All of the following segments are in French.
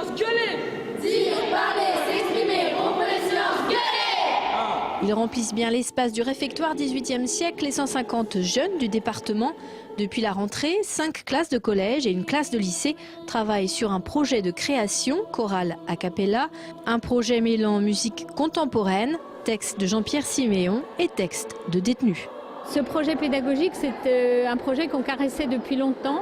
silence, gueulez! Dire, parler, s'exprimer, rompre le silence, gueulez! Ils remplissent bien l'espace du réfectoire 18e siècle et 150 jeunes du département. Depuis la rentrée, 5 classes de collège et une classe de lycée travaillent sur un projet de création, chorale a cappella, un projet mêlant musique contemporaine, texte de Jean-Pierre Siméon et texte de détenus. Ce projet pédagogique, c'est un projet qu'on caressait depuis longtemps,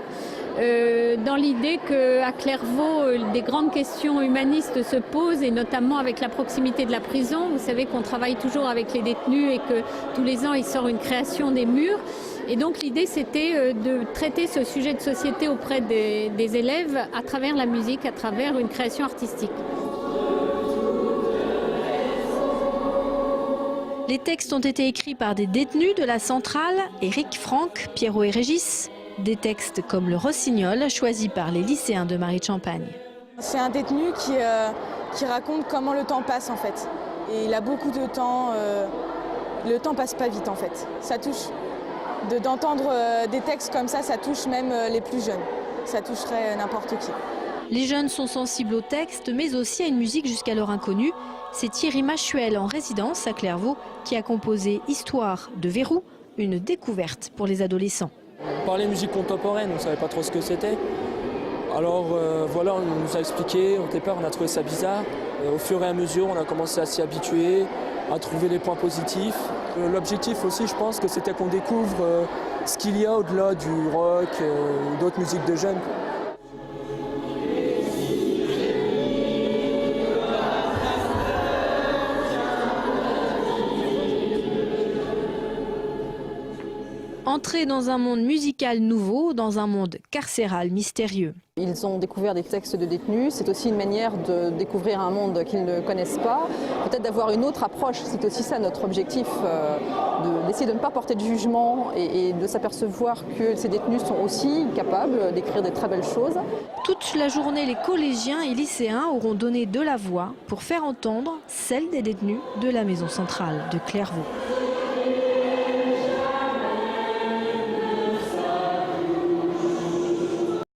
dans l'idée qu'à Clairvaux, des grandes questions humanistes se posent, et notamment avec la proximité de la prison. Vous savez qu'on travaille toujours avec les détenus et que tous les ans, il sort une création des murs. Et donc l'idée, c'était de traiter ce sujet de société auprès des élèves à travers la musique, à travers une création artistique. Les textes ont été écrits par des détenus de la centrale, Éric, Franck, Pierrot et Régis. Des textes comme le Rossignol, choisi par les lycéens de Marie de Champagne. C'est un détenu qui raconte comment le temps passe en fait. Et il a beaucoup de temps, le temps passe pas vite en fait. Ça touche. D'entendre des textes comme ça touche même les plus jeunes. Ça toucherait n'importe qui. Les jeunes sont sensibles au texte, mais aussi à une musique jusqu'alors inconnue. C'est Thierry Machuel, en résidence à Clairvaux, qui a composé Histoire de Verrou, une découverte pour les adolescents. On parlait musique contemporaine, on ne savait pas trop ce que c'était. Alors voilà, on nous a expliqué, au départ on a trouvé ça bizarre. Au fur et à mesure, on a commencé à s'y habituer, à trouver les points positifs. L'objectif aussi, je pense que c'était qu'on découvre ce qu'il y a au-delà du rock ou d'autres musiques de jeunes. Entrer dans un monde musical nouveau, dans un monde carcéral mystérieux. Ils ont découvert des textes de détenus, c'est aussi une manière de découvrir un monde qu'ils ne connaissent pas, peut-être d'avoir une autre approche, c'est aussi ça notre objectif, d'essayer de ne pas porter de jugement et de s'apercevoir que ces détenus sont aussi capables d'écrire des très belles choses. Toute la journée, les collégiens et lycéens auront donné de la voix pour faire entendre celle des détenus de la maison centrale de Clairvaux.